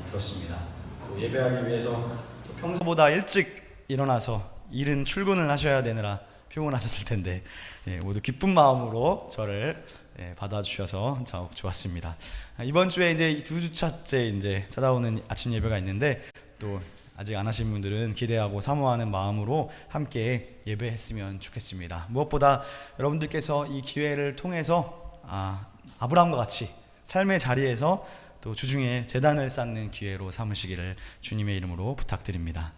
들었습니다. 또 예배하기 위해서 또 평소보다 일찍 일어나서 이른 출근을 하셔야 되느라 피곤하셨을 텐데 모두 기쁜 마음으로 저를 받아주셔서 참 좋았습니다. 이번 주에 이제 2주차째 이제 찾아오는 아침 예배가 있는데 또 아직 안 하신 분들은 기대하고 사모하는 마음으로 함께 예배했으면 좋겠습니다. 무엇보다 여러분들께서 이 기회를 통해서 아브라함과 같이 삶의 자리에서 또 주중에 제단을 쌓는 기회로 삼으시기를 주님의 이름으로 부탁드립니다.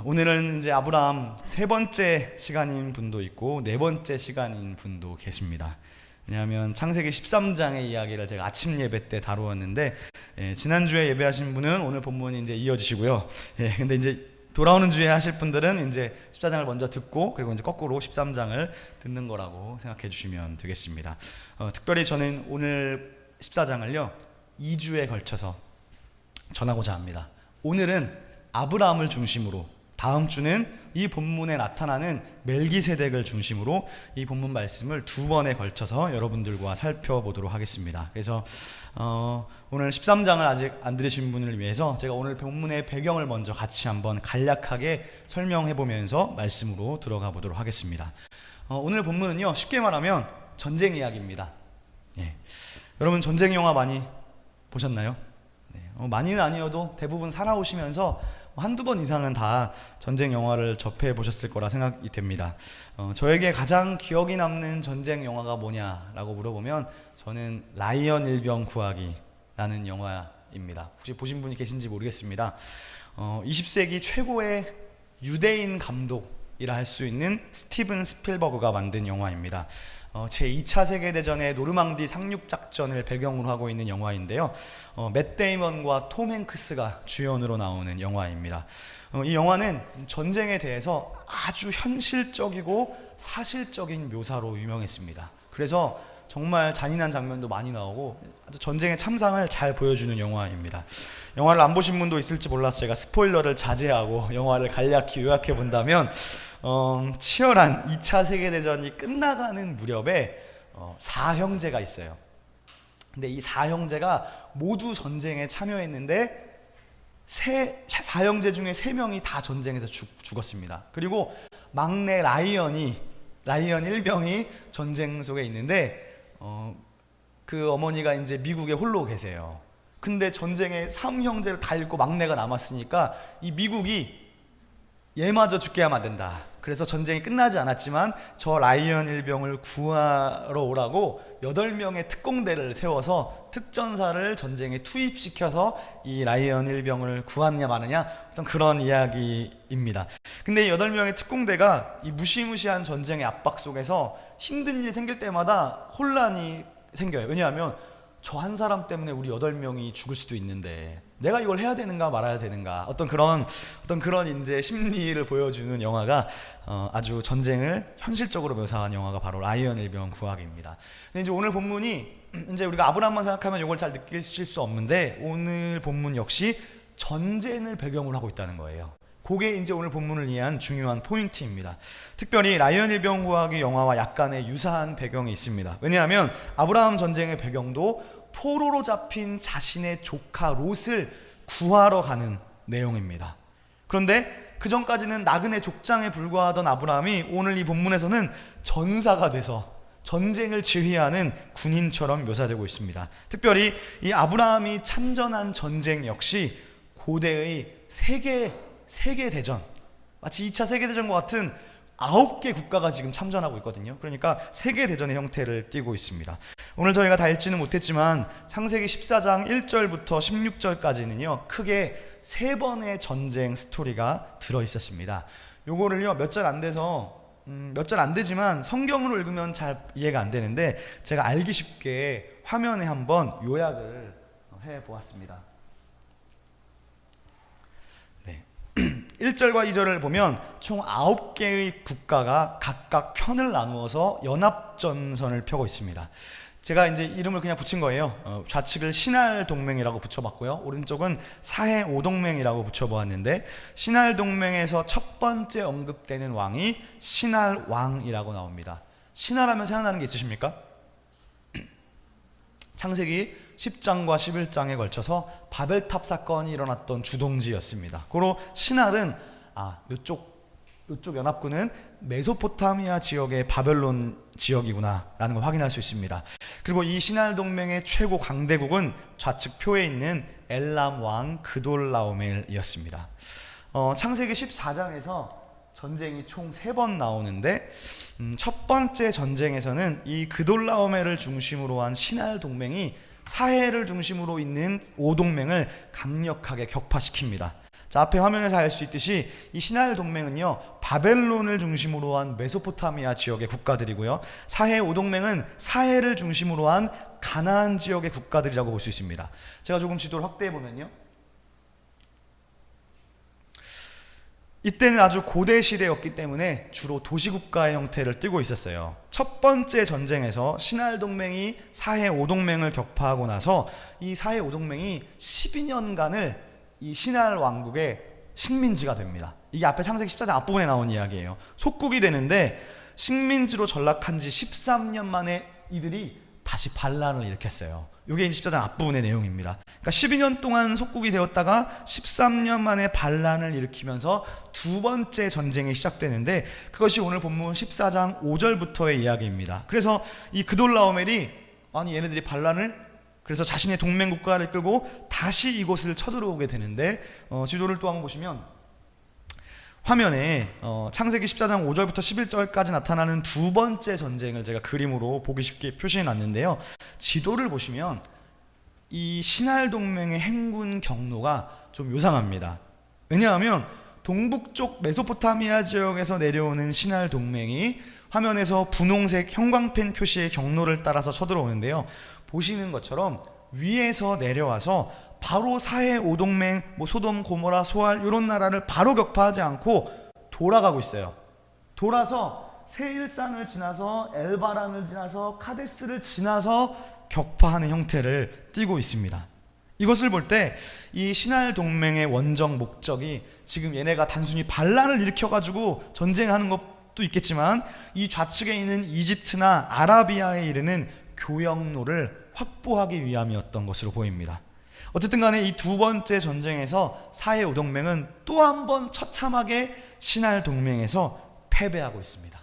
오늘은 이제 아브라함 세 번째 시간인 분도 있고 네 번째 시간인 분도 계십니다. 왜냐하면 창세기 13장의 이야기를 제가 아침 예배 때 다루었는데 지난주에 예배하신 분은 오늘 본문이 이제 이어지시고요. 근데 이제 돌아오는 주에 하실 분들은 이제 14장을 먼저 듣고 그리고 이제 거꾸로 13장을 듣는 거라고 생각해 주시면 되겠습니다. 특별히 저는 오늘 14장을요 2주에 걸쳐서 전하고자 합니다. 오늘은 아브라함을 중심으로, 다음 주는 이 본문에 나타나는 멜기세덱을 중심으로 이 본문 말씀을 두 번에 걸쳐서 여러분들과 살펴보도록 하겠습니다. 그래서 오늘 13장을 아직 안 들으신 분을 위해서 제가 오늘 본문의 배경을 먼저 같이 한번 간략하게 설명해 보면서 말씀으로 들어가 보도록 하겠습니다. 오늘 본문은요 쉽게 말하면 전쟁 이야기입니다. 여러분 전쟁 영화 많이 보셨나요? 많이는 아니어도 대부분 살아오시면서 한두 번 이상은 다 전쟁 영화를 접해 보셨을 거라 생각이 됩니다. 저에게 가장 기억이 남는 전쟁 영화가 뭐냐라고 물어보면 저는 라이언 일병 구하기라는 영화입니다. 혹시 보신 분이 계신지 모르겠습니다. 20세기 최고의 유대인 감독이라 할 수 있는 스티븐 스필버그가 만든 영화입니다. 제2차 세계대전의 노르망디 상륙작전을 배경으로 하고 있는 영화인데요. 맷 데이먼과 톰 행크스가 주연으로 나오는 영화입니다. 이 영화는 전쟁에 대해서 아주 현실적이고 사실적인 묘사로 유명했습니다. 그래서 정말 잔인한 장면도 많이 나오고 아주 전쟁의 참상을 잘 보여주는 영화입니다. 영화를 안 보신 분도 있을지 몰라서 제가 스포일러를 자제하고 영화를 간략히 요약해 본다면 치열한 2차 세계대전이 끝나가는 무렵에 4형제가 있어요. 근데 이 4형제가 모두 전쟁에 참여했는데 4형제 중에 3명이 다 전쟁에서 죽었습니다. 그리고 막내 라이언 일병이 전쟁 속에 있는데 그 어머니가 이제 미국에 홀로 계세요. 근데 전쟁에 3형제를 다 잃고 막내가 남았으니까 이 미국이 얘마저 죽게 하면 안 된다. 그래서 전쟁이 끝나지 않았지만 저 라이언 일병을 구하러 오라고 8명의 특공대를 세워서 특전사를 전쟁에 투입시켜서 이 라이언 일병을 구하느냐 마느냐 어떤 그런 이야기입니다. 근데 이 8명의 특공대가 이 무시무시한 전쟁의 압박 속에서 힘든 일이 생길 때마다 혼란이 생겨요. 왜냐하면 저 한 사람 때문에 우리 8명이 죽을 수도 있는데 내가 이걸 해야 되는가 말아야 되는가 어떤 그런 이제 심리를 보여주는 영화가 아주 전쟁을 현실적으로 묘사한 영화가 바로 라이언 일병 구하기입니다. 근데 이제 오늘 본문이 이제 우리가 아브라함만 생각하면 이걸 잘 느끼실 수 없는데 오늘 본문 역시 전쟁을 배경으로 하고 있다는 거예요. 그게 이제 오늘 본문을 위한 중요한 포인트입니다. 특별히 라이언 일병 구하기 영화와 약간의 유사한 배경이 있습니다. 왜냐하면 아브라함 전쟁의 배경도 포로로 잡힌 자신의 조카 롯을 구하러 가는 내용입니다. 그런데 그 전까지는 나그네 족장에 불과하던 아브라함이 오늘 이 본문에서는 전사가 돼서 전쟁을 지휘하는 군인처럼 묘사되고 있습니다. 특별히 이 아브라함이 참전한 전쟁 역시 고대의 세계대전, 마치 2차 세계대전과 같은 9개 국가가 지금 참전하고 있거든요. 그러니까 세계대전의 형태를 띠고 있습니다. 오늘 저희가 다 읽지는 못했지만 창세기 14장 1절부터 16절까지는요 크게 3번의 전쟁 스토리가 들어있었습니다. 요거를요 몇 절 안 되지만 성경으로 읽으면 잘 이해가 안 되는데 제가 알기 쉽게 화면에 한번 요약을 해보았습니다. 1절과 2절을 보면 총 9개의 국가가 각각 편을 나누어서 연합전선을 펴고 있습니다. 제가 이제 이름을 그냥 붙인 거예요. 좌측을 신할 동맹이라고 붙여봤고요. 오른쪽은 사해 오동맹이라고 붙여보았는데 신할 동맹에서 첫 번째 언급되는 왕이 신할 왕이라고 나옵니다. 신하라면 생각나는 게 있으십니까? 창세기 10장과 11장에 걸쳐서 바벨탑 사건이 일어났던 주동지였습니다. 고로 신할은 이쪽 연합군은 메소포타미아 지역의 바벨론 지역이구나 라는 걸 확인할 수 있습니다. 그리고 이 신할 동맹의 최고 강대국은 좌측 표에 있는 엘람 왕 그돌라오멜이었습니다. 창세기 14장에서 전쟁이 총 3번 나오는데 첫 번째 전쟁에서는 이 그돌라오멜을 중심으로 한 신할 동맹이 사해를 중심으로 있는 오동맹을 강력하게 격파시킵니다. 자, 앞에 화면에서 알 수 있듯이 이 신할 동맹은요, 바벨론을 중심으로 한 메소포타미아 지역의 국가들이고요, 사해 오동맹은 사해를 중심으로 한 가나안 지역의 국가들이라고 볼 수 있습니다. 제가 조금 지도를 확대해 보면요, 이때는 아주 고대 시대였기 때문에 주로 도시국가의 형태를 띠고 있었어요. 첫 번째 전쟁에서 신할 동맹이 사해 오동맹을 격파하고 나서 이 사해 오동맹이 12년간을 이 신할 왕국의 식민지가 됩니다. 이게 앞에 창세기 14장 앞부분에 나온 이야기예요. 속국이 되는데 식민지로 전락한 지 13년 만에 이들이 다시 반란을 일으켰어요. 이게 14장 앞부분의 내용입니다. 그러니까 12년 동안 속국이 되었다가 13년 만에 반란을 일으키면서 두 번째 전쟁이 시작되는데, 그것이 오늘 본문 14장 5절부터의 이야기입니다. 그래서 이 그돌라오멜이 얘네들이 반란을, 그래서 자신의 동맹 국가를 끌고 다시 이곳을 쳐들어오게 되는데, 지도를 또 한번 보시면 화면에 창세기 14장 5절부터 11절까지 나타나는 두 번째 전쟁을 제가 그림으로 보기 쉽게 표시해 놨는데요, 지도를 보시면 이 신할 동맹의 행군 경로가 좀 요상합니다. 왜냐하면 동북쪽 메소포타미아 지역에서 내려오는 신할 동맹이 화면에서 분홍색 형광펜 표시의 경로를 따라서 쳐들어오는데요, 보시는 것처럼 위에서 내려와서 바로 사해 오동맹, 소돔, 고모라, 소알 이런 나라를 바로 격파하지 않고 돌아가고 있어요. 돌아서 세일산을 지나서 엘바란을 지나서 카데스를 지나서 격파하는 형태를 띠고 있습니다. 이것을 볼 때 이 신할 동맹의 원정 목적이 지금 얘네가 단순히 반란을 일으켜가지고 전쟁하는 것도 있겠지만, 이 좌측에 있는 이집트나 아라비아에 이르는 교역로를 확보하기 위함이었던 것으로 보입니다. 어쨌든 간에 이 두 번째 전쟁에서 사해 오동맹은 또 한 번 처참하게 신할 동맹에서 패배하고 있습니다.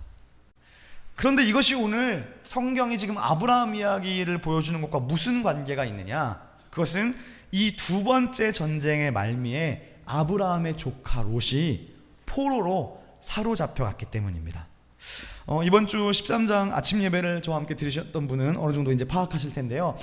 그런데 이것이 오늘 성경이 지금 아브라함 이야기를 보여주는 것과 무슨 관계가 있느냐? 그것은 이 두 번째 전쟁의 말미에 아브라함의 조카 롯이 포로로 사로잡혀갔기 때문입니다. 이번 주 13장 아침 예배를 저와 함께 들으셨던 분은 어느 정도 이제 파악하실 텐데요,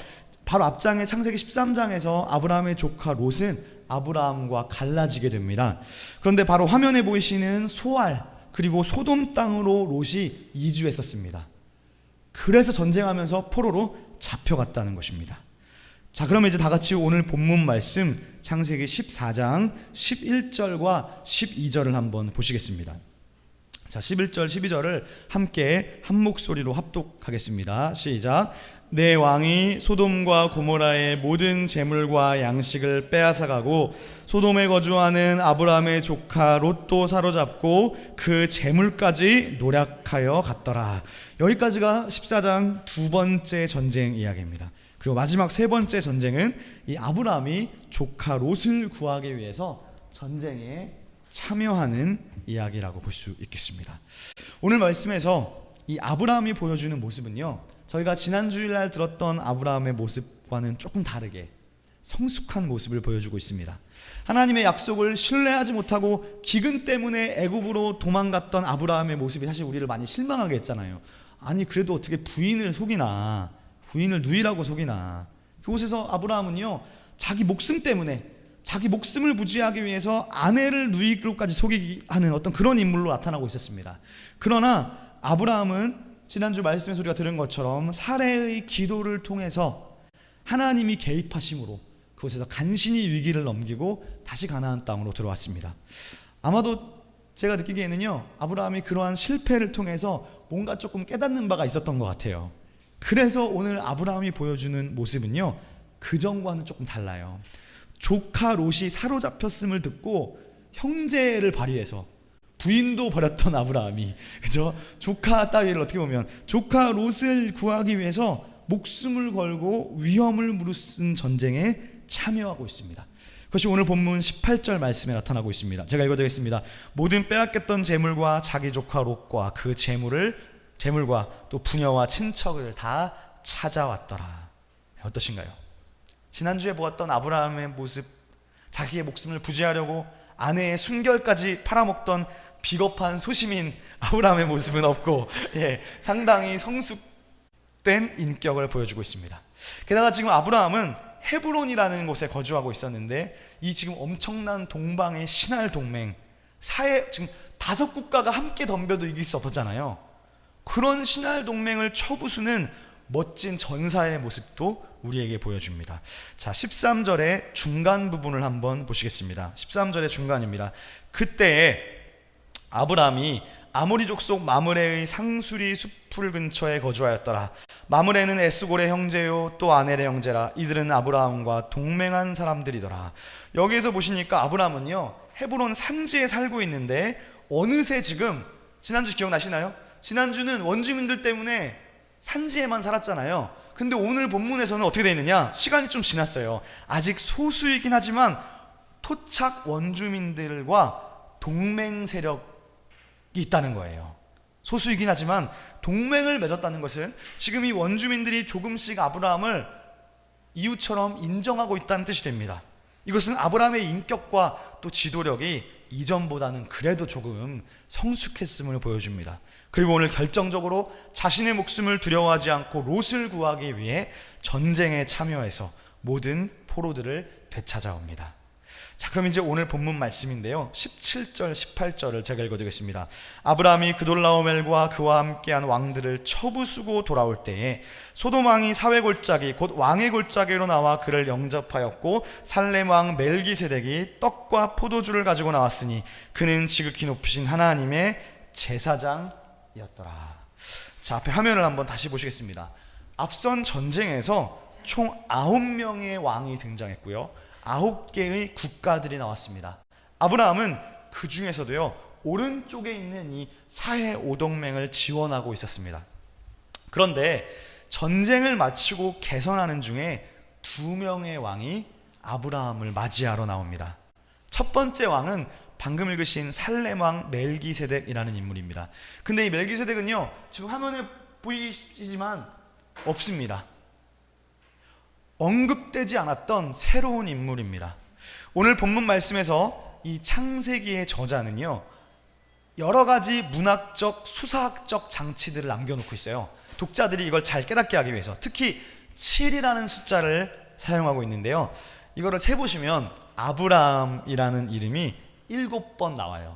바로 앞장의 창세기 13장에서 아브라함의 조카 롯은 아브라함과 갈라지게 됩니다. 그런데 바로 화면에 보이시는 소알 그리고 소돔 땅으로 롯이 이주했었습니다. 그래서 전쟁하면서 포로로 잡혀갔다는 것입니다. 자, 그러면 이제 다 같이 오늘 본문 말씀 창세기 14장 11절과 12절을 한번 보시겠습니다. 자, 11절 12절을 함께 한 목소리로 합독하겠습니다. 시작. 내 왕이 소돔과 고모라의 모든 재물과 양식을 빼앗아가고 소돔에 거주하는 아브라함의 조카 롯도 사로잡고 그 재물까지 노략하여 갔더라. 여기까지가 14장 두 번째 전쟁 이야기입니다. 그리고 마지막 세 번째 전쟁은 이 아브라함이 조카 롯을 구하기 위해서 전쟁에 참여하는 이야기라고 볼 수 있겠습니다. 오늘 말씀에서 이 아브라함이 보여주는 모습은요, 저희가 지난 주일날 들었던 아브라함의 모습과는 조금 다르게 성숙한 모습을 보여주고 있습니다. 하나님의 약속을 신뢰하지 못하고 기근 때문에 애굽으로 도망갔던 아브라함의 모습이 사실 우리를 많이 실망하게 했잖아요. 아니 그래도 어떻게 부인을 속이나, 부인을 누이라고 속이나. 그곳에서 아브라함은요, 자기 목숨 때문에, 자기 목숨을 부지하기 위해서 아내를 누이로까지 속이게 하는 어떤 그런 인물로 나타나고 있었습니다. 그러나 아브라함은 지난주 말씀에서 우리가 들은 것처럼 사레의 기도를 통해서 하나님이 개입하심으로 그곳에서 간신히 위기를 넘기고 다시 가나안 땅으로 들어왔습니다. 아마도 제가 느끼기에는요, 아브라함이 그러한 실패를 통해서 뭔가 조금 깨닫는 바가 있었던 것 같아요. 그래서 오늘 아브라함이 보여주는 모습은요, 그전과는 조금 달라요. 조카 롯이 사로잡혔음을 듣고 형제를 발휘해서 부인도 버렸던 아브라함이, 그죠? 조카 따위를 어떻게 보면 조카 롯을 구하기 위해서 목숨을 걸고 위험을 무릅쓴 전쟁에 참여하고 있습니다. 그것이 오늘 본문 18절 말씀에 나타나고 있습니다. 제가 읽어드리겠습니다. 모든 빼앗겼던 재물과 자기 조카 롯과 그 재물과 또 부녀와 친척을 다 찾아왔더라. 어떠신가요? 지난주에 보았던 아브라함의 모습, 자기의 목숨을 부지하려고 아내의 순결까지 팔아먹던 비겁한 소시민 아브라함의 모습은 없고, 상당히 성숙된 인격을 보여주고 있습니다. 게다가 지금 아브라함은 헤브론이라는 곳에 거주하고 있었는데, 이 지금 엄청난 동방의 신할 동맹, 지금 5국가가 함께 덤벼도 이길 수 없었잖아요. 그런 신할 동맹을 쳐부수는 멋진 전사의 모습도 우리에게 보여줍니다. 자, 13절의 중간 부분을 한번 보시겠습니다. 13절의 중간입니다. 그때에 아브라함이 아모리 족속 마므레의 상수리 숲풀 근처에 거주하였더라. 마므레는 에스골의 형제요 또 아넬의 형제라. 이들은 아브라함과 동맹한 사람들이더라. 여기에서 보시니까 아브라함은요, 헤브론 산지에 살고 있는데 어느새 지금, 지난주 기억나시나요? 지난주는 원주민들 때문에 산지에만 살았잖아요. 근데 오늘 본문에서는 어떻게 되어 있느냐? 시간이 좀 지났어요. 아직 소수이긴 하지만 토착 원주민들과 동맹 세력이 있다는 거예요. 소수이긴 하지만 동맹을 맺었다는 것은 지금 이 원주민들이 조금씩 아브라함을 이웃처럼 인정하고 있다는 뜻이 됩니다. 이것은 아브라함의 인격과 또 지도력이 이전보다는 그래도 조금 성숙했음을 보여줍니다. 그리고 오늘 결정적으로 자신의 목숨을 두려워하지 않고 롯을 구하기 위해 전쟁에 참여해서 모든 포로들을 되찾아옵니다. 자, 그럼 이제 오늘 본문 말씀인데요, 17절 18절을 제가 읽어드리겠습니다. 아브라함이 그돌라오멜과 그와 함께한 왕들을 처부수고 돌아올 때에 소돔 왕이 사회 골짜기 곧 왕의 골짜기로 나와 그를 영접하였고, 살렘 왕 멜기세덱이 떡과 포도주를 가지고 나왔으니 그는 지극히 높으신 하나님의 제사장이었더라. 자, 앞에 화면을 한번 다시 보시겠습니다. 앞선 전쟁에서 총 9명의 왕이 등장했고요, 9개의 국가들이 나왔습니다. 아브라함은 그 중에서도요, 오른쪽에 있는 이 사해 오동맹을 지원하고 있었습니다. 그런데 전쟁을 마치고 개선하는 중에 2명의 왕이 아브라함을 맞이하러 나옵니다. 첫 번째 왕은 방금 읽으신 살렘 왕 멜기세덱이라는 인물입니다. 근데 이 멜기세덱은요, 지금 화면에 보이시지만 없습니다. 언급되지 않았던 새로운 인물입니다. 오늘 본문 말씀에서 이 창세기의 저자는요, 여러 가지 문학적, 수사학적 장치들을 남겨놓고 있어요. 독자들이 이걸 잘 깨닫게 하기 위해서 특히 7이라는 숫자를 사용하고 있는데요, 이거를 세보시면 아브라함이라는 이름이 7번 나와요.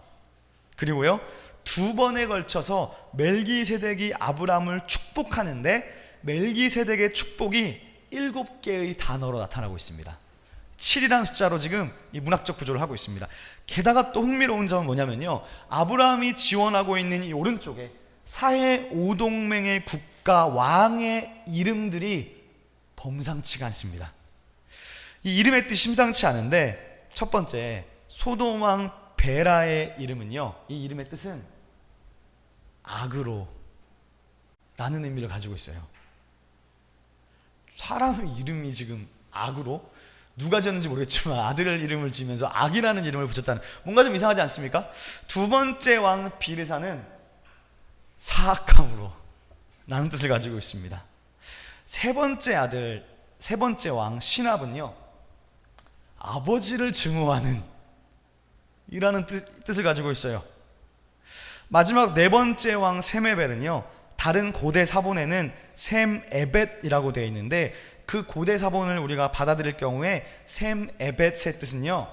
그리고요, 2번에 걸쳐서 멜기세덱이 아브라함을 축복하는데 멜기세덱의 축복이 7개의 단어로 나타나고 있습니다. 7이라는 숫자로 지금 이 문학적 구조를 하고 있습니다. 게다가 또 흥미로운 점은 뭐냐면요, 아브라함이 지원하고 있는 이 오른쪽에 사해 오동맹의 국가 왕의 이름들이 범상치가 않습니다. 이 이름의 뜻이 심상치 않은데, 첫 번째 소돔 왕 베라의 이름은요, 이 이름의 뜻은 악으로 라는 의미를 가지고 있어요. 사람의 이름이 지금 악으로, 누가 지었는지 모르겠지만 아들 이름을 지으면서 악이라는 이름을 붙였다는, 뭔가 좀 이상하지 않습니까? 2번째 왕 비르사는 사악함으로 라는 뜻을 가지고 있습니다. 세 번째 왕 시납은요, 아버지를 증오하는 이라는 뜻을 가지고 있어요. 마지막 4번째 왕 세메벨은요, 다른 고대 사본에는 셈에벳이라고 되어 있는데, 그 고대 사본을 우리가 받아들일 경우에 셈에벳의 뜻은요,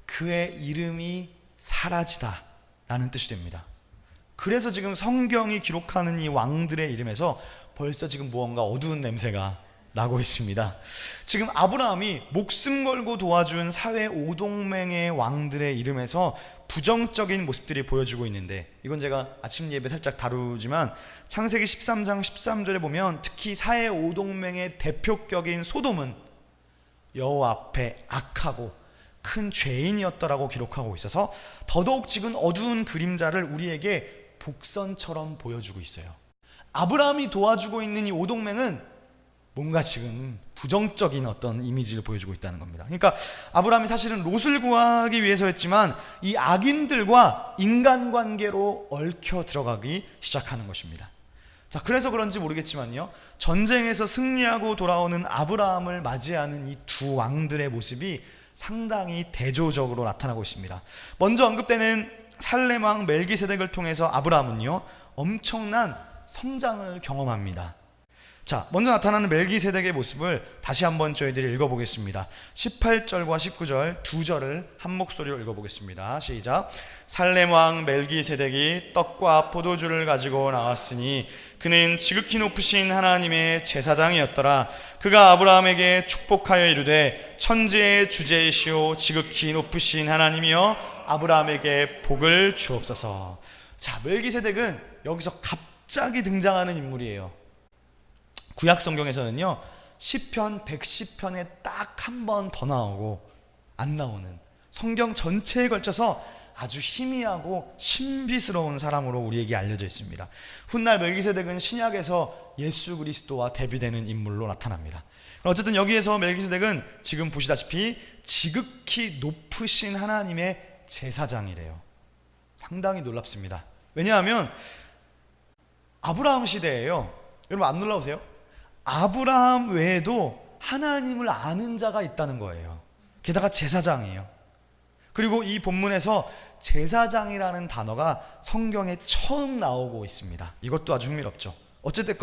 그의 이름이 사라지다 라는 뜻이 됩니다. 그래서 지금 성경이 기록하는 이 왕들의 이름에서 벌써 지금 무언가 어두운 냄새가 나고 있습니다. 지금 아브라함이 목숨 걸고 도와준 사회 오동맹의 왕들의 이름에서 부정적인 모습들이 보여지고 있는데, 이건 제가 아침 예배 살짝 다루지만 창세기 13장 13절에 보면 특히 사해 오동맹의 대표격인 소돔은 여호와 앞에 악하고 큰 죄인이었더라고 기록하고 있어서 더더욱 지금 어두운 그림자를 우리에게 복선처럼 보여주고 있어요. 아브라함이 도와주고 있는 이 오동맹은 뭔가 지금 부정적인 어떤 이미지를 보여주고 있다는 겁니다. 그러니까 아브라함이 사실은 롯을 구하기 위해서였지만 이 악인들과 인간관계로 얽혀 들어가기 시작하는 것입니다. 자, 그래서 그런지 모르겠지만요, 전쟁에서 승리하고 돌아오는 아브라함을 맞이하는 이 두 왕들의 모습이 상당히 대조적으로 나타나고 있습니다. 먼저 언급되는 살렘 왕 멜기세덱을 통해서 아브라함은요, 엄청난 성장을 경험합니다. 자, 먼저 나타나는 멜기세덱의 모습을 다시 한번 저희들이 읽어보겠습니다. 18절과 19절 두 절을 한 목소리로 읽어보겠습니다. 시작. 살렘 왕 멜기세덱이 떡과 포도주를 가지고 나왔으니 그는 지극히 높으신 하나님의 제사장이었더라. 그가 아브라함에게 축복하여 이르되 천지의 주제이시오 지극히 높으신 하나님이여 아브라함에게 복을 주옵소서. 자, 멜기세덱은 여기서 갑자기 등장하는 인물이에요. 구약 성경에서는요, 시편 110편에 딱 한 번 더 나오고 안 나오는, 성경 전체에 걸쳐서 아주 희미하고 신비스러운 사람으로 우리에게 알려져 있습니다. 훗날 멜기세덱은 신약에서 예수 그리스도와 대비되는 인물로 나타납니다. 어쨌든 여기에서 멜기세덱은 지금 보시다시피 지극히 높으신 하나님의 제사장이래요. 상당히 놀랍습니다. 왜냐하면 아브라함 시대예요. 여러분 안 놀라우세요? 아브라함 외에도 하나님을 아는 자가 있다는 거예요. 게다가 제사장이에요. 그리고 이 본문에서 제사장이라는 단어가 성경에 처음 나오고 있습니다. 이것도 아주 흥미롭죠. 어쨌든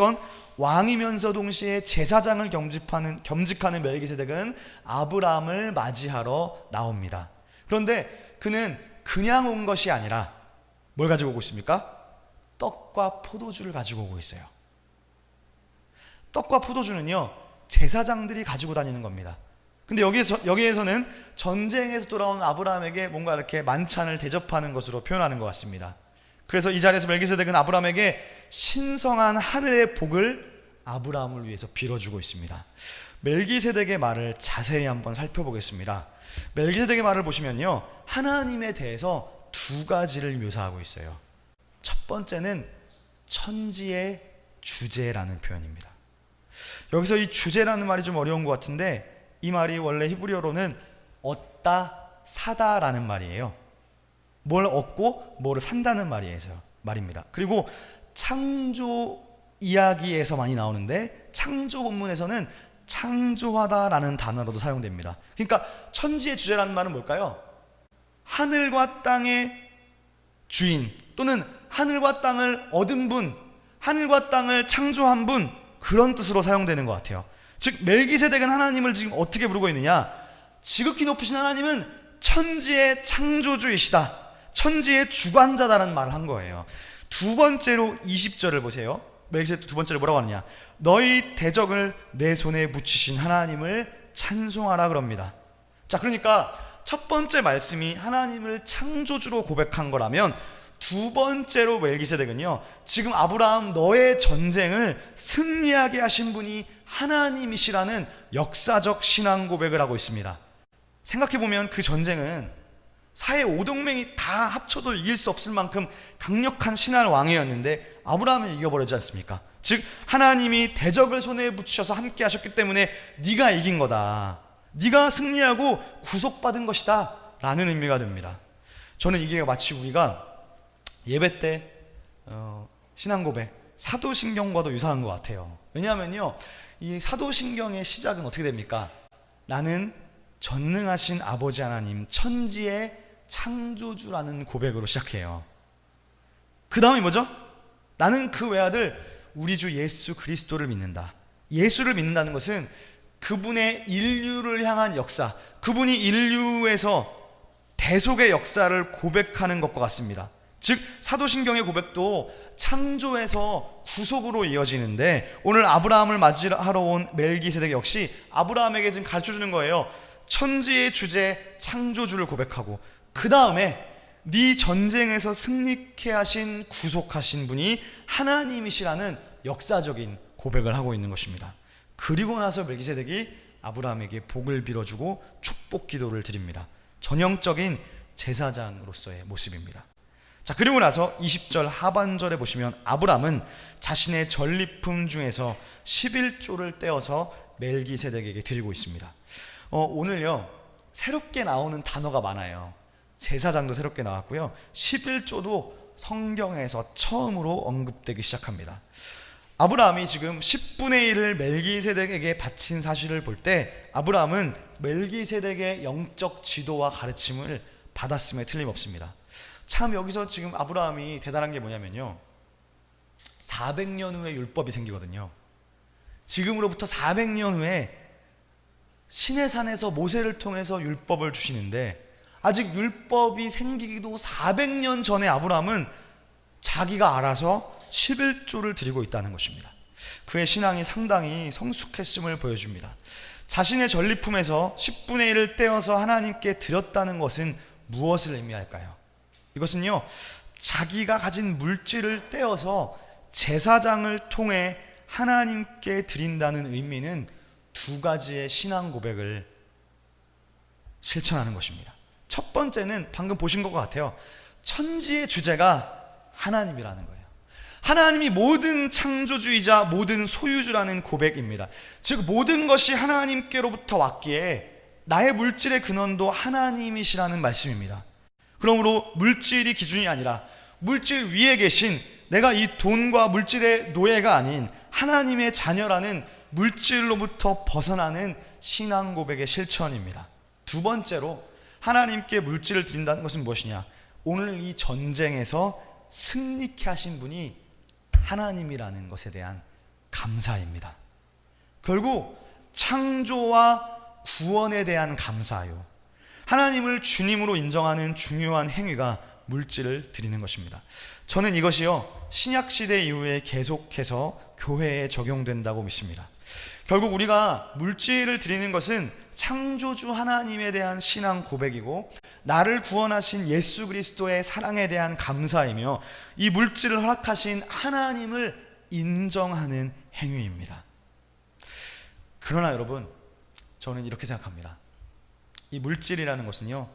왕이면서 동시에 제사장을 겸직하는 멜기세덱은 아브라함을 맞이하러 나옵니다. 그런데 그는 그냥 온 것이 아니라 뭘 가지고 오고 있습니까? 떡과 포도주를 가지고 오고 있어요. 떡과 포도주는요, 제사장들이 가지고 다니는 겁니다. 근데 여기에서는 전쟁에서 돌아온 아브라함에게 뭔가 이렇게 만찬을 대접하는 것으로 표현하는 것 같습니다. 그래서 이 자리에서 멜기세덱은 아브라함에게 신성한 하늘의 복을 아브라함을 위해서 빌어주고 있습니다. 멜기세덱의 말을 자세히 한번 살펴보겠습니다. 멜기세덱의 말을 보시면요, 하나님에 대해서 두 가지를 묘사하고 있어요. 첫 번째는 천지의 주제라는 표현입니다. 여기서 이 주제라는 말이 좀 어려운 것 같은데, 이 말이 원래 히브리어로는 얻다 사다라는 말이에요. 뭘 얻고 뭐를 산다는 말입니다. 그리고 창조 이야기에서 많이 나오는데 창조 본문에서는 창조하다라는 단어로도 사용됩니다. 그러니까 천지의 주제라는 말은 뭘까요? 하늘과 땅의 주인, 또는 하늘과 땅을 얻은 분, 하늘과 땅을 창조한 분, 그런 뜻으로 사용되는 것 같아요. 즉 멜기세덱은 하나님을 지금 어떻게 부르고 있느냐? 지극히 높으신 하나님은 천지의 창조주이시다, 천지의 주관자다라는 말을 한 거예요. 두 번째로 20절을 보세요. 멜기세덱 두 번째로 뭐라고 하느냐? 너희 대적을 내 손에 붙이신 하나님을 찬송하라 그럽니다. 자, 그러니까 첫 번째 말씀이 하나님을 창조주로 고백한 거라면, 두 번째로 멜기세덱은요, 지금 아브라함 너의 전쟁을 승리하게 하신 분이 하나님이시라는 역사적 신앙 고백을 하고 있습니다. 생각해보면 그 전쟁은 사해 오동맹이 다 합쳐도 이길 수 없을 만큼 강력한 신할 왕이었는데 아브라함을 이겨버렸지 않습니까? 즉 하나님이 대적을 손에 붙이셔서 함께 하셨기 때문에 네가 이긴 거다, 네가 승리하고 구속받은 것이다 라는 의미가 됩니다. 저는 이게 마치 우리가 예배 때 신앙 고백, 사도신경과도 유사한 것 같아요. 왜냐하면요, 이 사도신경의 시작은 어떻게 됩니까? 나는 전능하신 아버지 하나님, 천지의 창조주라는 고백으로 시작해요. 그 다음이 뭐죠? 나는 그 외아들 우리 주 예수 그리스도를 믿는다. 예수를 믿는다는 것은 그분의 인류를 향한 역사, 그분이 인류에서 대속의 역사를 고백하는 것과 같습니다. 즉 사도신경의 고백도 창조에서 구속으로 이어지는데, 오늘 아브라함을 맞이하러 온 멜기세덱 역시 아브라함에게 지금 가르쳐주는 거예요. 천지의 주제 창조주를 고백하고, 그 다음에 네 전쟁에서 승리케 하신 구속하신 분이 하나님이시라는 역사적인 고백을 하고 있는 것입니다. 그리고 나서 멜기세덱이 아브라함에게 복을 빌어주고 축복 기도를 드립니다. 전형적인 제사장으로서의 모습입니다. 자, 그리고 나서 20절 하반절에 보시면 아브람은 자신의 전리품 중에서 11조를 떼어서 멜기세덱에게 드리고 있습니다. 오늘요 새롭게 나오는 단어가 많아요. 제사장도 새롭게 나왔고요, 11조도 성경에서 처음으로 언급되기 시작합니다. 아브라함이 지금 10분의 1을 멜기세덱에게 바친 사실을 볼 때 아브라함은 멜기세덱의 영적 지도와 가르침을 받았음에 틀림없습니다. 참 여기서 지금 아브라함이 대단한 게 뭐냐면요, 400년 후에 율법이 생기거든요. 지금으로부터 400년 후에 시내산에서 모세를 통해서 율법을 주시는데, 아직 율법이 생기기도 400년 전에 아브라함은 자기가 알아서 11조를 드리고 있다는 것입니다. 그의 신앙이 상당히 성숙했음을 보여줍니다. 자신의 전리품에서 10분의 1을 떼어서 하나님께 드렸다는 것은 무엇을 의미할까요? 이것은요, 자기가 가진 물질을 떼어서 제사장을 통해 하나님께 드린다는 의미는 두 가지의 신앙 고백을 실천하는 것입니다. 첫 번째는 방금 보신 것 같아요. 천지의 주제가 하나님이라는 거예요. 하나님이 모든 창조주이자 모든 소유주라는 고백입니다. 즉 모든 것이 하나님께로부터 왔기에 나의 물질의 근원도 하나님이시라는 말씀입니다. 그러므로 물질이 기준이 아니라 물질 위에 계신 내가 이 돈과 물질의 노예가 아닌 하나님의 자녀라는 물질로부터 벗어나는 신앙 고백의 실천입니다. 두 번째로 하나님께 물질을 드린다는 것은 무엇이냐? 오늘 이 전쟁에서 승리케 하신 분이 하나님이라는 것에 대한 감사입니다. 결국 창조와 구원에 대한 감사요, 하나님을 주님으로 인정하는 중요한 행위가 물질을 드리는 것입니다. 저는 이것이요 신약시대 이후에 계속해서 교회에 적용된다고 믿습니다. 결국 우리가 물질을 드리는 것은 창조주 하나님에 대한 신앙 고백이고 나를 구원하신 예수 그리스도의 사랑에 대한 감사이며 이 물질을 허락하신 하나님을 인정하는 행위입니다. 그러나 여러분, 저는 이렇게 생각합니다. 이 물질이라는 것은요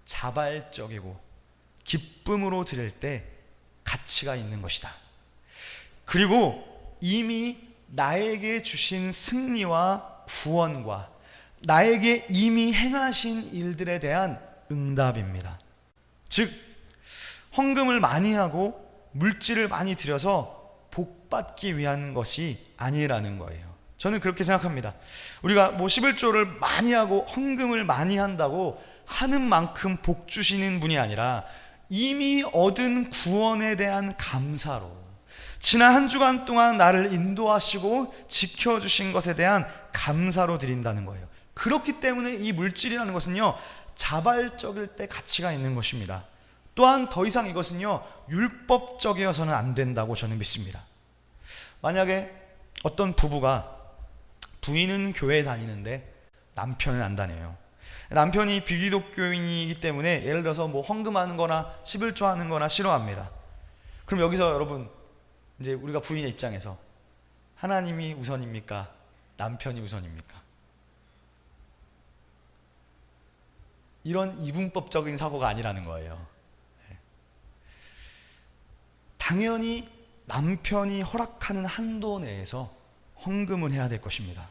자발적이고 기쁨으로 드릴 때 가치가 있는 것이다. 그리고 이미 나에게 주신 승리와 구원과 나에게 이미 행하신 일들에 대한 응답입니다. 즉 헌금을 많이 하고 물질을 많이 들여서 복받기 위한 것이 아니라는 거예요. 저는 그렇게 생각합니다. 우리가 11조를 많이 하고 헌금을 많이 한다고 하는 만큼 복 주시는 분이 아니라 이미 얻은 구원에 대한 감사로, 지난 한 주간 동안 나를 인도하시고 지켜주신 것에 대한 감사로 드린다는 거예요. 그렇기 때문에 이 물질이라는 것은요 자발적일 때 가치가 있는 것입니다. 또한 더 이상 이것은요 율법적이어서는 안 된다고 저는 믿습니다. 만약에 어떤 부부가 부인은 교회에 다니는데 남편은 안 다녀요. 남편이 비기독교인이기 때문에 예를 들어서 뭐 헌금하는 거나 11조 하는 거나 싫어합니다. 그럼 여기서 여러분, 이제 우리가 부인의 입장에서 하나님이 우선입니까? 남편이 우선입니까? 이런 이분법적인 사고가 아니라는 거예요. 당연히 남편이 허락하는 한도 내에서 헌금을 해야 될 것입니다.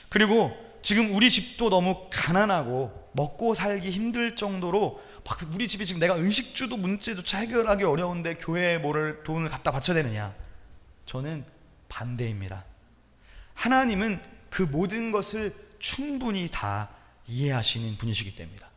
그리고 지금 우리 집도 너무 가난하고 먹고 살기 힘들 정도로 막 우리 집이 지금 내가 의식주도 문제조차 해결하기 어려운데 교회에 뭐를 돈을 갖다 바쳐야 되느냐? 저는 반대입니다. 하나님은 그 모든 것을 충분히 다 이해하시는 분이시기 때문이다.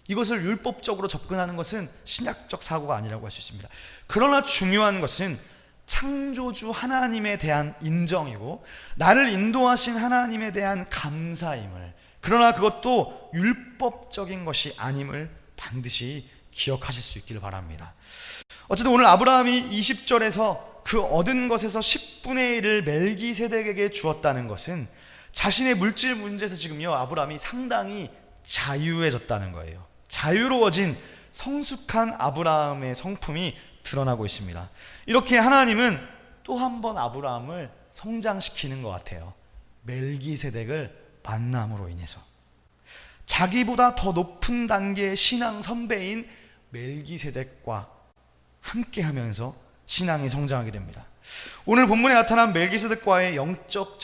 이것을 율법적으로 접근하는 것은 신약적 사고가 아니라고 할 수 있습니다. 그러나 중요한 것은 창조주 하나님에 대한 인정이고 나를 인도하신 하나님에 대한 감사임을, 그러나 그것도 율법적인 것이 아님을 반드시 기억하실 수 있기를 바랍니다. 어쨌든 오늘 아브라함이 20절에서 그 얻은 것에서 10분의 1을 멜기세덱에게 주었다는 것은 자신의 물질 문제에서 지금요 아브라함이 상당히 자유해졌다는 거예요. 자유로워진 성숙한 아브라함의 성품이 드러나고 있습니다. 이렇게 하나님은 또 한 번 아브라함을 성장시키는 것 같아요. 멜기세덱을 만남으로 인해서 자기보다 더 높은 단계의 신앙 선배인 멜기세덱과 함께하면서 신앙이 성장하게 됩니다. 오늘 본문에 나타난 멜기세덱과의 영적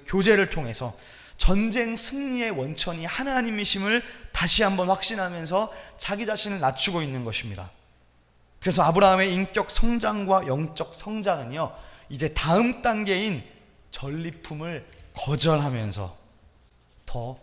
교제를 통해서 전쟁 승리의 원천이 하나님이심을 다시 한번 확신하면서 자기 자신을 낮추고 있는 것입니다. 그래서 아브라함의 인격 성장과 영적 성장은요, 이제 다음 단계인 전리품을 거절하면서 더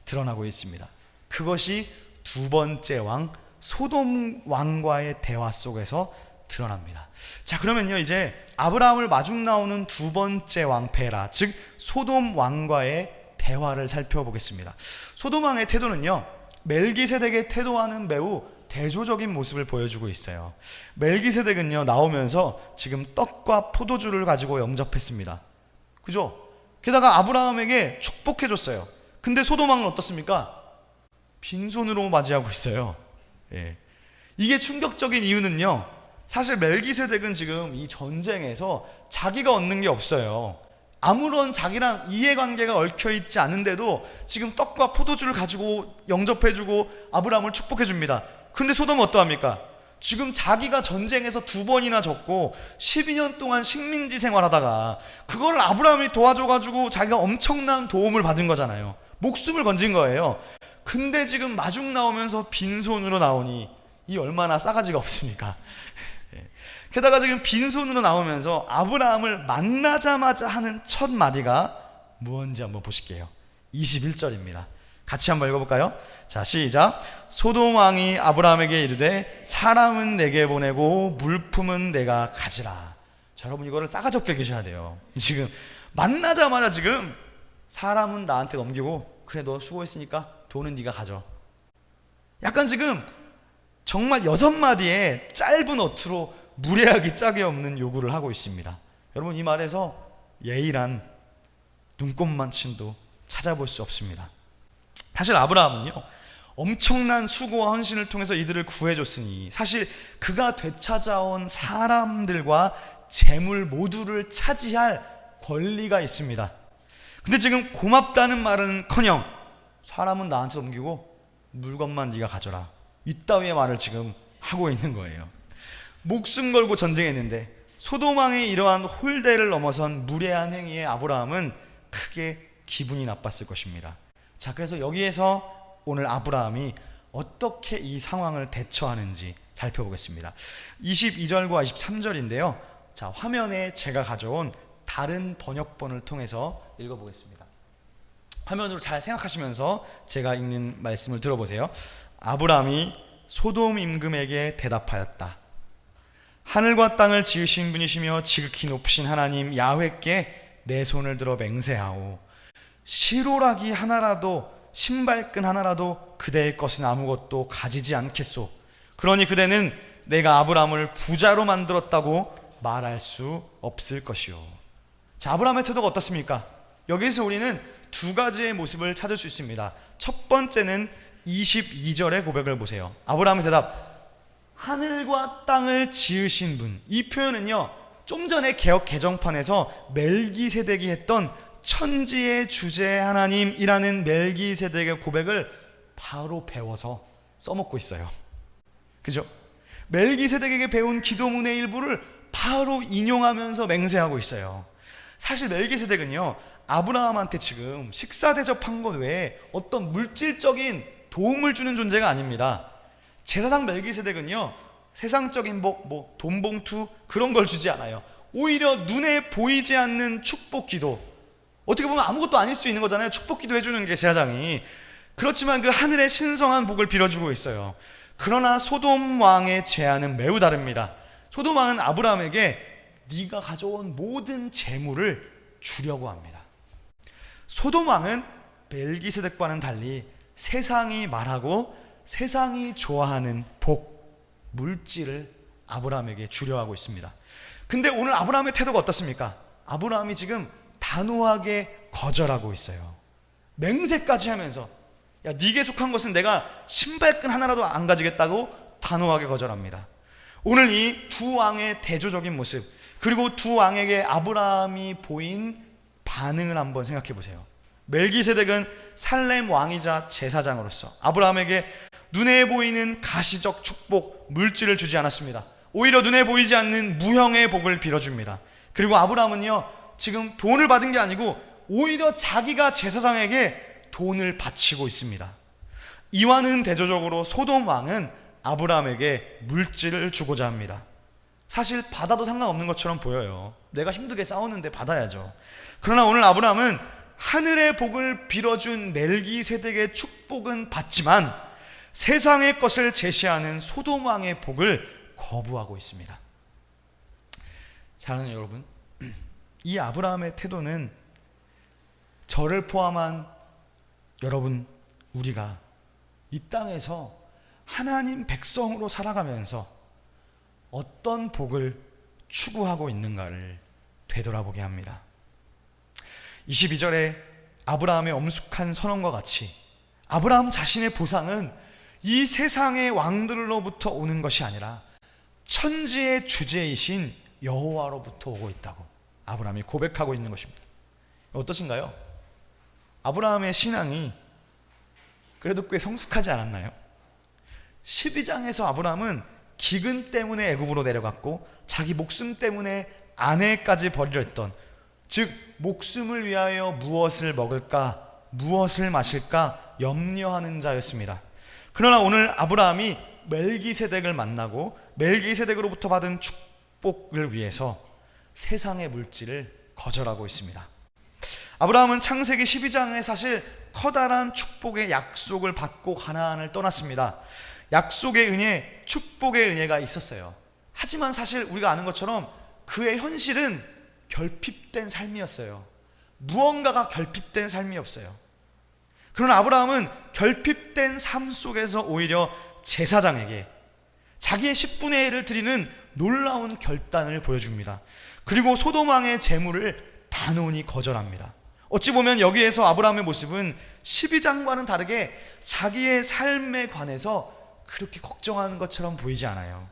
드러나고 있습니다. 그것이 두 번째 왕 소돔 왕과의 대화 속에서 드러납니다. 자, 그러면요, 이제 아브라함을 마중 나오는 두 번째 왕페라, 즉 소돔 왕과의 대화를 살펴보겠습니다. 소돔 왕의 태도는요, 멜기세덱의 태도와는 매우 대조적인 모습을 보여주고 있어요. 멜기세덱은요, 나오면서 지금 떡과 포도주를 가지고 영접했습니다. 그죠? 게다가 아브라함에게 축복해줬어요. 근데 소돔 왕은 어떻습니까? 빈손으로 맞이하고 있어요. 예. 이게 충격적인 이유는요, 사실 멜기세덱은 지금 이 전쟁에서 자기가 얻는 게 없어요. 아무런 자기랑 이해관계가 얽혀있지 않은데도 지금 떡과 포도주를 가지고 영접해주고 아브라함을 축복해줍니다. 그런데 소돔은 어떠합니까? 지금 자기가 전쟁에서 2번이나 졌고 12년 동안 식민지 생활하다가 그걸 아브라함이 도와줘가지고 자기가 엄청난 도움을 받은 거잖아요. 목숨을 건진 거예요. 근데 지금 마중 나오면서 빈손으로 나오니 이 얼마나 싸가지가 없습니까? 게다가 지금 빈손으로 나오면서 아브라함을 만나자마자 하는 첫 마디가 무엇인지 한번 보실게요. 21절입니다. 같이 한번 읽어볼까요? 자, 시작. 소돔 왕이 아브라함에게 이르되 사람은 내게 보내고 물품은 내가 가지라. 자, 여러분 이거를 싸가지 없게 읽으셔야 돼요. 지금 만나자마자 지금 사람은 나한테 넘기고 그래 너 수고했으니까 돈은 네가 가져. 약간 지금 정말 6마디의 짧은 어투로 무례하기 짝이 없는 요구를 하고 있습니다. 여러분 이 말에서 예의란 눈꼽만침도 찾아볼 수 없습니다. 사실 아브라함은요, 엄청난 수고와 헌신을 통해서 이들을 구해줬으니 사실 그가 되찾아온 사람들과 재물 모두를 차지할 권리가 있습니다. 근데 지금 고맙다는 말은커녕 사람은 나한테 넘기고 물건만 네가 가져라, 이따위의 말을 지금 하고 있는 거예요. 목숨 걸고 전쟁했는데 소돔 왕의 이러한 홀대를 넘어선 무례한 행위에 아브라함은 크게 기분이 나빴을 것입니다. 자, 그래서 여기에서 오늘 아브라함이 어떻게 이 상황을 대처하는지 살펴보겠습니다. 22절과 23절인데요. 자, 화면에 제가 가져온 다른 번역본을 통해서 읽어보겠습니다. 화면으로 잘 생각하시면서 제가 읽는 말씀을 들어보세요. 아브라함이 소돔 임금에게 대답하였다. 하늘과 땅을 지으신 분이시며 지극히 높으신 하나님 야훼께 내 손을 들어 맹세하오. 시로라기 하나라도 신발끈 하나라도 그대의 것은 아무것도 가지지 않겠소. 그러니 그대는 내가 아브라함을 부자로 만들었다고 말할 수 없을 것이오. 자, 아브라함의 태도가 어떻습니까? 여기서 우리는 두 가지의 모습을 찾을 수 있습니다. 첫 번째는 22절의 고백을 보세요. 아브라함의 대답, 하늘과 땅을 지으신 분. 이 표현은요, 좀 전에 개역 개정판에서 멜기세덱이 했던 천지의 주제 하나님이라는 멜기세덱의 고백을 바로 배워서 써먹고 있어요. 그죠? 멜기세덱에게 배운 기도문의 일부를 바로 인용하면서 맹세하고 있어요. 사실 멜기세덱은요, 아브라함한테 지금 식사 대접한 것 외에 어떤 물질적인 도움을 주는 존재가 아닙니다. 제사장 멜기세덱은요, 세상적인 복, 돈 봉투 그런 걸 주지 않아요. 오히려 눈에 보이지 않는 축복 기도, 어떻게 보면 아무것도 아닐 수 있는 거잖아요. 축복 기도 해주는 게 제사장이. 그렇지만 그 하늘의 신성한 복을 빌어주고 있어요. 그러나 소돔 왕의 제안은 매우 다릅니다. 소돔 왕은 아브라함에게 네가 가져온 모든 재물을 주려고 합니다. 소돔 왕은 멜기세덱과는 달리 세상이 말하고 세상이 좋아하는 복, 물질을 아브라함에게 주려 하고 있습니다. 근데 오늘 아브라함의 태도가 어떻습니까? 아브라함이 지금 단호하게 거절하고 있어요. 맹세까지 하면서 야, 네게 속한 것은 내가 신발끈 하나라도 안 가지겠다고 단호하게 거절합니다. 오늘 이 두 왕의 대조적인 모습, 그리고 두 왕에게 아브라함이 보인 반응을 한번 생각해 보세요. 멜기세덱은 살렘 왕이자 제사장으로서 아브라함에게 눈에 보이는 가시적 축복, 물질을 주지 않았습니다. 오히려 눈에 보이지 않는 무형의 복을 빌어줍니다. 그리고 아브라함은요, 지금 돈을 받은 게 아니고 오히려 자기가 제사장에게 돈을 바치고 있습니다. 이와는 대조적으로 소돔 왕은 아브라함에게 물질을 주고자 합니다. 사실 받아도 상관없는 것처럼 보여요. 내가 힘들게 싸웠는데 받아야죠. 그러나 오늘 아브라함은 하늘의 복을 빌어준 멜기세덱의 축복은 받지만 세상의 것을 제시하는 소돔 왕의 복을 거부하고 있습니다. 사랑하는 여러분, 이 아브라함의 태도는 저를 포함한 여러분, 우리가 이 땅에서 하나님 백성으로 살아가면서 어떤 복을 추구하고 있는가를 되돌아보게 합니다. 22절에 아브라함의 엄숙한 선언과 같이 아브라함 자신의 보상은 이 세상의 왕들로부터 오는 것이 아니라 천지의 주제이신 여호와로부터 오고 있다고 아브라함이 고백하고 있는 것입니다. 어떠신가요? 아브라함의 신앙이 그래도 꽤 성숙하지 않았나요? 12장에서 아브라함은 기근 때문에 애굽으로 내려갔고 자기 목숨 때문에 아내까지 버리려 했던, 즉 목숨을 위하여 무엇을 먹을까 무엇을 마실까 염려하는 자였습니다. 그러나 오늘 아브라함이 멜기세덱을 만나고 멜기세덱으로부터 받은 축복을 위해서 세상의 물질을 거절하고 있습니다. 아브라함은 창세기 12장에 사실 커다란 축복의 약속을 받고 가나안을 떠났습니다. 약속의 은혜, 축복의 은혜가 있었어요. 하지만 사실 우리가 아는 것처럼 그의 현실은 결핍된 삶이었어요. 무언가가 결핍된 삶이었어요. 그러나 아브라함은 결핍된 삶 속에서 오히려 제사장에게 자기의 10분의 1을 드리는 놀라운 결단을 보여줍니다. 그리고 소돔 왕의 재물을 단호히 거절합니다. 어찌 보면 여기에서 아브라함의 모습은 12장과는 다르게 자기의 삶에 관해서 그렇게 걱정하는 것처럼 보이지 않아요.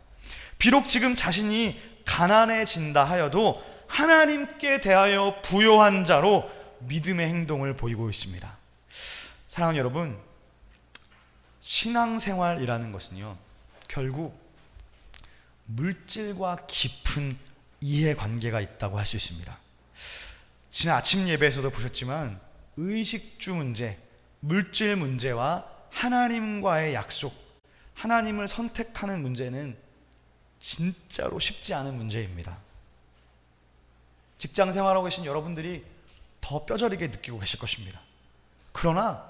비록 지금 자신이 가난해진다 하여도 하나님께 대하여 부요한 자로 믿음의 행동을 보이고 있습니다. 사랑하는 여러분, 신앙생활이라는 것은요, 결국 물질과 깊은 이해관계가 있다고 할 수 있습니다. 지난 아침 예배에서도 보셨지만 의식주 문제, 물질 문제와 하나님과의 약속, 하나님을 선택하는 문제는 진짜로 쉽지 않은 문제입니다. 직장 생활하고 계신 여러분들이 더 뼈저리게 느끼고 계실 것입니다. 그러나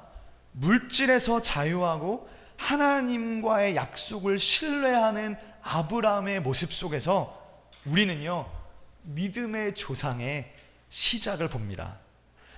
물질에서 자유하고 하나님과의 약속을 신뢰하는 아브라함의 모습 속에서 우리는요, 믿음의 조상의 시작을 봅니다.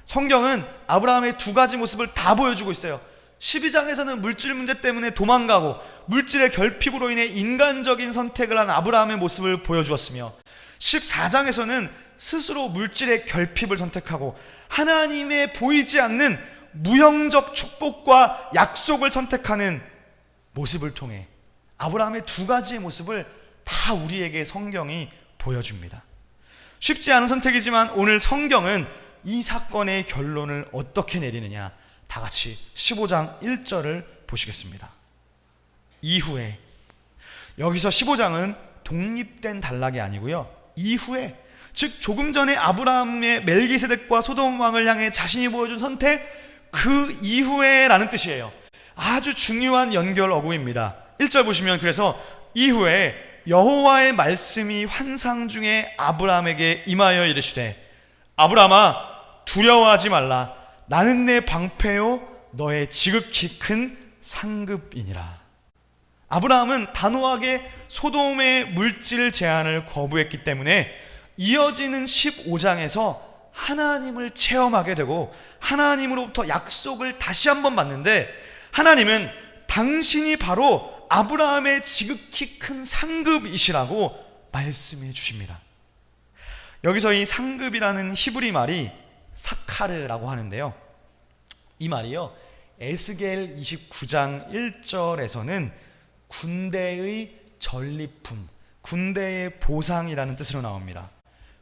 성경은 아브라함의 두 가지 모습을 다 보여주고 있어요. 12장에서는 물질 문제 때문에 도망가고 물질의 결핍으로 인해 인간적인 선택을 한 아브라함의 모습을 보여주었으며, 14장에서는 스스로 물질의 결핍을 선택하고 하나님의 보이지 않는 무형적 축복과 약속을 선택하는 모습을 통해 아브라함의 두 가지의 모습을 다 우리에게 성경이 보여줍니다. 쉽지 않은 선택이지만 오늘 성경은 이 사건의 결론을 어떻게 내리느냐, 다 같이 15장 1절을 보시겠습니다. 이후에, 여기서 15장은 독립된 단락이 아니고요, 이후에, 즉 조금 전에 아브라함의 멜기세덱과 소돔 왕을 향해 자신이 보여준 선택, 그 이후에 라는 뜻이에요. 아주 중요한 연결 어구입니다. 1절 보시면, 그래서 이후에 여호와의 말씀이 환상 중에 아브라함에게 임하여 이르시되, 아브라함아 두려워하지 말라. 나는 내 방패요 너의 지극히 큰 상급이니라. 아브라함은 단호하게 소돔의 물질 제한을 거부했기 때문에 이어지는 15장에서 하나님을 체험하게 되고 하나님으로부터 약속을 다시 한번 받는데, 하나님은 당신이 바로 아브라함의 지극히 큰 상급이시라고 말씀해 주십니다. 여기서 이 상급이라는 히브리 말이 사카르라고 하는데요, 이 말이요, 에스겔 29장 1절에서는 군대의 전리품, 군대의 보상이라는 뜻으로 나옵니다.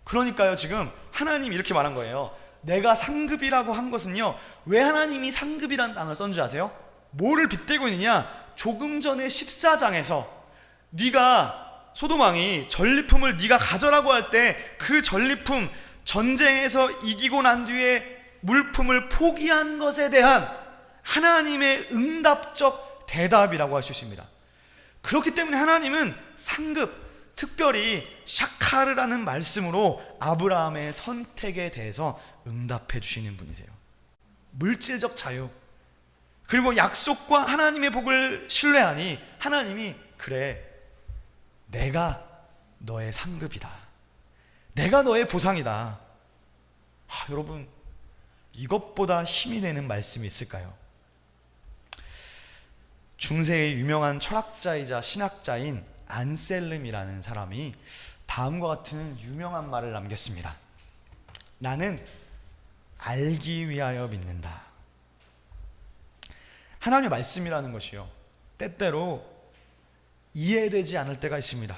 그러니까요, 지금 하나님이 이렇게 말한 거예요. 내가 상급이라고 한 것은요, 왜 하나님이 상급이라는 단어를 썼는지 아세요? 뭐를 빗대고 있느냐? 조금 전에 14장에서 네가 소돔왕이 전리품을 네가 가져라고 할 때 그 전리품, 전쟁에서 이기고 난 뒤에 물품을 포기한 것에 대한 하나님의 응답적 대답이라고 할 수 있습니다. 그렇기 때문에 하나님은 상급, 특별히 샤카르라는 말씀으로 아브라함의 선택에 대해서 응답해 주시는 분이세요. 물질적 자유, 그리고 약속과 하나님의 복을 신뢰하니 하나님이 그래, 내가 너의 상급이다, 내가 너의 보상이다. 여러분, 이것보다 힘이 되는 말씀이 있을까요? 중세의 유명한 철학자이자 신학자인 안셀름이라는 사람이 다음과 같은 유명한 말을 남겼습니다. 나는 알기 위하여 믿는다. 하나님의 말씀이라는 것이요, 때때로 이해되지 않을 때가 있습니다.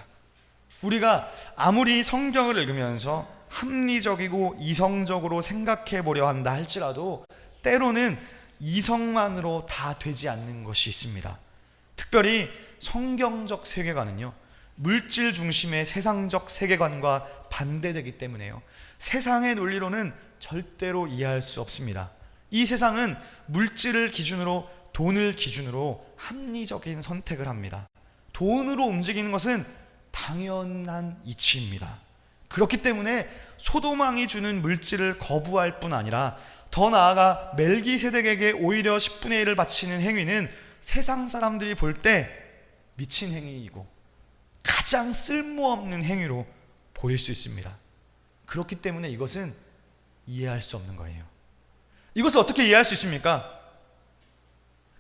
우리가 아무리 성경을 읽으면서 합리적이고 이성적으로 생각해 보려 한다 할지라도 때로는 이성만으로 다 되지 않는 것이 있습니다. 특별히 성경적 세계관은요, 물질 중심의 세상적 세계관과 반대되기 때문에요, 세상의 논리로는 절대로 이해할 수 없습니다. 이 세상은 물질을 기준으로, 돈을 기준으로 합리적인 선택을 합니다. 돈으로 움직이는 것은 당연한 이치입니다. 그렇기 때문에 소돔왕이 주는 물질을 거부할 뿐 아니라 더 나아가 멜기세덱에게 오히려 10분의 1을 바치는 행위는 세상 사람들이 볼 때 미친 행위이고 가장 쓸모없는 행위로 보일 수 있습니다. 그렇기 때문에 이것은 이해할 수 없는 거예요. 이것을 어떻게 이해할 수 있습니까?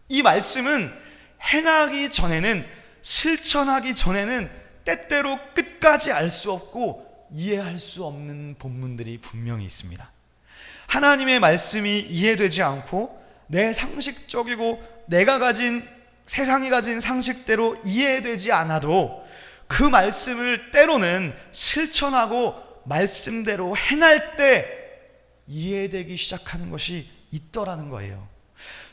이 말씀은 행하기 전에는, 실천하기 전에는 때때로 끝까지 알 수 없고 이해할 수 없는 본문들이 분명히 있습니다. 하나님의 말씀이 이해되지 않고 내 상식적이고 내가 가진, 세상이 가진 상식대로 이해되지 않아도 그 말씀을 때로는 실천하고 말씀대로 행할 때 이해되기 시작하는 것이 있더라는 거예요.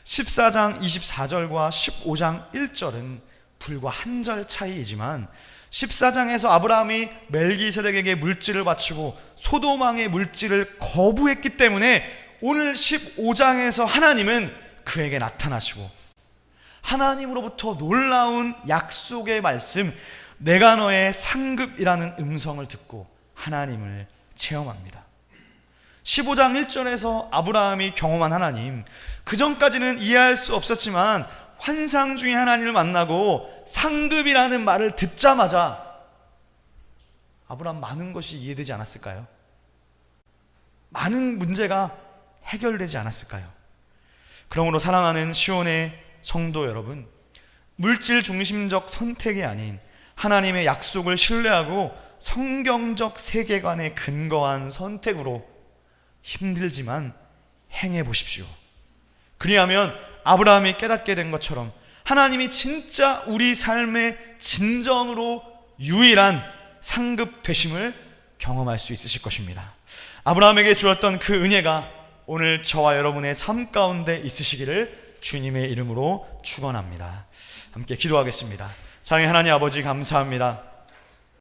14장 24절과 15장 1절은 불과 한 절 차이이지만 14장에서 아브라함이 멜기세덱에게 물질을 바치고 소돔왕의 물질을 거부했기 때문에 오늘 15장에서 하나님은 그에게 나타나시고 하나님으로부터 놀라운 약속의 말씀, 내가 너의 상급이라는 음성을 듣고 하나님을 체험합니다. 15장 1절에서 아브라함이 경험한 하나님, 그 전까지는 이해할 수 없었지만 환상 중에 하나님을 만나고 상급이라는 말을 듣자마자 아브라함 많은 것이 이해되지 않았을까요? 많은 문제가 해결되지 않았을까요? 그러므로 사랑하는 시온의 성도 여러분, 물질 중심적 선택이 아닌 하나님의 약속을 신뢰하고 성경적 세계관에 근거한 선택으로 힘들지만 행해 보십시오. 그리하면 아브라함이 깨닫게 된 것처럼 하나님이 진짜 우리 삶의 진정으로 유일한 상급 되심을 경험할 수 있으실 것입니다. 아브라함에게 주었던 그 은혜가 오늘 저와 여러분의 삶 가운데 있으시기를 주님의 이름으로 축원합니다. 함께 기도하겠습니다. 사랑의 하나님 아버지, 감사합니다.